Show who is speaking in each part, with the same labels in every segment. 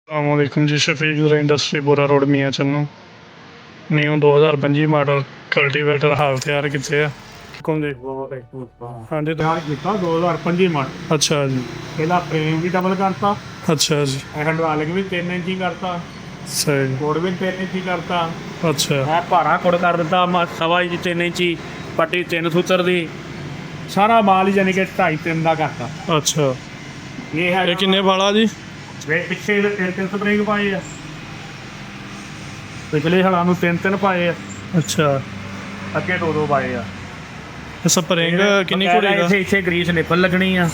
Speaker 1: अलैकुम जी। शफीक इंडस्ट्री बोरा रोड मियाँ Channu new 2025 model cultivator हाल तैयार किए ਆ ਕੌਣ ਜੀ ਹਾਂਜੀ
Speaker 2: ਤਿਆਰ ਕੀਤਾ 2025 ਮਾਡਲ।
Speaker 1: ਅੱਛਾ ਜੀ
Speaker 2: ਇਹਦਾ ਫਰੇਮ ਵੀ ਡਬਲ ਕਰਤਾ,
Speaker 1: ਅੱਛਾ ਜੀ
Speaker 2: ਹੈਂਡਰਾਲਿੰਗ ਵੀ 3 ਇੰਚੀ ਕਰਤਾ,
Speaker 1: ਸਹੀ
Speaker 2: ਕੋਡ ਵੀ 3 ਇੰਚੀ ਕਰਤਾ।
Speaker 1: ਅੱਛਾ
Speaker 2: ਇਹ ਭਾਰਾ ਕੋਡ ਕਰ ਦਿੱਤਾ ਸਵਾ ਇੰਚ 3 ਇੰਚੀ ਪੱਟੀ 3 ਸੂਤਰ ਦੀ। ਸਾਰਾ ਮਾਲ ਹੀ ਜਾਨੀ ਕਿ 2.5-3 ਦਾ ਕਰਤਾ।
Speaker 1: ਅੱਛਾ
Speaker 2: ਇਹ ਹੈ
Speaker 1: ਇਹ ਕਿੰਨੇ ਵਾਲਾ ਜੀ
Speaker 2: ਪਿੱਛੇ ਇਹਦੇ 3 ਸਪਰਿੰਗ ਪਾਏ ਆ, ਪਿਛਲੇ ਹਲਾਂ ਨੂੰ 3 ਪਾਏ ਆ,
Speaker 1: ਅੱਛਾ
Speaker 2: ਅੱਗੇ 2 ਪਾਏ ਆ।
Speaker 1: ਇਹ ਸਪਰਿੰਗ ਕਿੰਨੀ ਕੁੜੀ ਦਾ
Speaker 2: ਇੱਥੇ ਗਰੀਸ ਨਿਪਲ ਲੱਗਣੀ ਆ,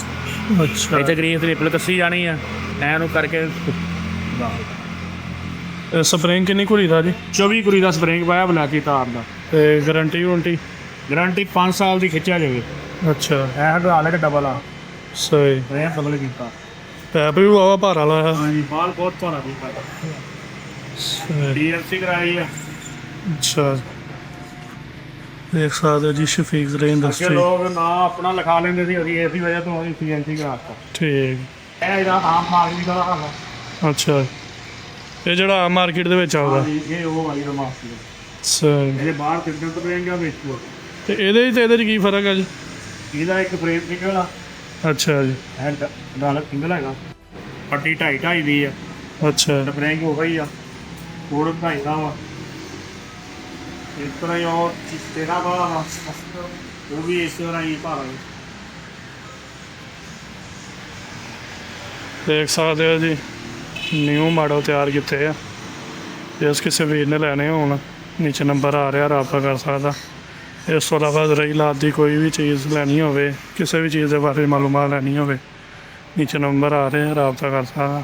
Speaker 1: ਅੱਛਾ
Speaker 2: ਇੱਥੇ ਗਰੀਸ ਨਿਪਲ ਕੱਸੀ ਜਾਣੀ ਆ ਐਨੂੰ ਕਰਕੇ।
Speaker 1: ਇਹ ਸਪਰਿੰਗ ਕਿੰਨੀ ਕੁੜੀ ਦਾ ਜੀ
Speaker 2: 24 ਕੁਰੀ ਦਾ ਸਪਰਿੰਗ ਪਾਇਆ ਬਲਾਕੀ ਤਾਰ ਦਾ।
Speaker 1: ਤੇ ਗਾਰੰਟੀ ਵਾਰੰਟੀ
Speaker 2: ਗਰੰਟੀ 5 ਸਾਲ ਦੀ ਖਿੱਚਿਆ ਜਾਵੇ।
Speaker 1: ਅੱਛਾ
Speaker 2: ਇਹ ਹਾਲੇ ਡਬਲ ਆ,
Speaker 1: ਸਹੀ
Speaker 2: ਇਹ ਡਬਲ ਕੀਤਾ।
Speaker 1: ਪੈਪ ਵੀ ਵਾਵਾ ਭਾਰਾ ਲਾਇਆ
Speaker 2: ਹਾਂਜੀ ਮਾਲ ਬਹੁਤ ਭਾਰਾ ਕੀਤਾ।
Speaker 1: ਸਹੀ।
Speaker 2: ਡੀਐਲਸੀ ਕਰਾਈ ਆ।
Speaker 1: ਅੱਛਾ ਦੇਖ ਸਕਦੇ ਹੋ ਜੀ ਸ਼ਫੀਕ
Speaker 2: ਅੱਗੇ
Speaker 1: ਇੰਡਸਟਰੀ
Speaker 2: ਲੋਕ ਨਾ ਆਪਣਾ ਲਿਖਾ ਲੈਂਦੇ ਸੀ, ਅਸੀਂ ਇਸੇ ਵਜ੍ਹਾ ਤੋਂ ਅਸੀਂ ਸੀਐਨਸੀ ਕਰਾਤਾ।
Speaker 1: ਠੀਕ
Speaker 2: ਇਹ ਇਹਦਾ ਆਮ ਮਾਰਕੀਟ ਦਾ ਹਾਲ।
Speaker 1: ਅੱਛਾ ਇਹ ਜਿਹੜਾ ਮਾਰਕੀਟ ਦੇ ਵਿੱਚ ਚੱਲਦਾ
Speaker 2: ਹਾਂਜੀ ਇਹ ਉਹ ਵਾਲੀ ਦਾ ਮਾਸਟਰ
Speaker 1: ਸਹੀ
Speaker 2: ਇਹਦੇ ਬਾਹਰ ਕਿੰਨੇ ਤੋਂ ਰਹੇਗਾ ਵੇਚੋ।
Speaker 1: ਤੇ ਇਹਦੇ 'ਚ ਤੇ ਇਹਦੇ 'ਚ ਕੀ ਫਰਕ ਹੈ ਜੀ
Speaker 2: ਇਹਦਾ ਇੱਕ ਫਰੇਮ ਸਿੰਗਲ ਆ,
Speaker 1: ਅੱਛਾ ਜੀ
Speaker 2: ਇਹ ਨਾਲ ਸਿੰਗਲ ਹੈਗਾ। ਪੱਟੀ 2.5 ਦੀ ਆ,
Speaker 1: ਅੱਛਾ
Speaker 2: ਸਪਰਿੰਗ ਉਹ ਹੀ ਆ, ਕੋਡ 2.5 ਦਾ ਵਾ। ਇਸ ਤਰ੍ਹਾਂ ਹੀ ਉਹ ਤੇਰਾ ਵਾਲਾ ਵਾ, ਉਹ ਵੀ ਇਸ ਤਰ੍ਹਾਂ ਹੀ ਭਾਰਾ ਹੈ।
Speaker 1: ਦੇਖ ਸਕਦੇ ਹੋ ਜੀ ਨਿਊ ਮਾਡਲ ਤਿਆਰ ਕੀਤੇ ਆ। ਜਿਸ ਕਿਸੇ ਵੀਰ ਨੇ ਲੈਣੇ ਹੋਣ ਨੀਚੇ ਨੰਬਰ ਆ ਰਿਹਾ, ਰਾਬਤਾ ਕਰ ਸਕਦਾ। ਇਸ ਤੋਂ ਇਲਾਵਾ ਰਹੀ ਲਾਤ ਦੀ ਕੋਈ ਵੀ ਚੀਜ਼ ਲੈਣੀ ਹੋਵੇ, ਕਿਸੇ ਵੀ ਚੀਜ਼ ਦੇ ਬਾਰੇ ਮਾਲੂਮਾਤ ਲੈਣੀ ਹੋਵੇ, ਨੀਚੇ ਨੰਬਰ ਆ ਰਿਹਾ, ਰਾਬਤਾ ਕਰ ਸਕਦਾ।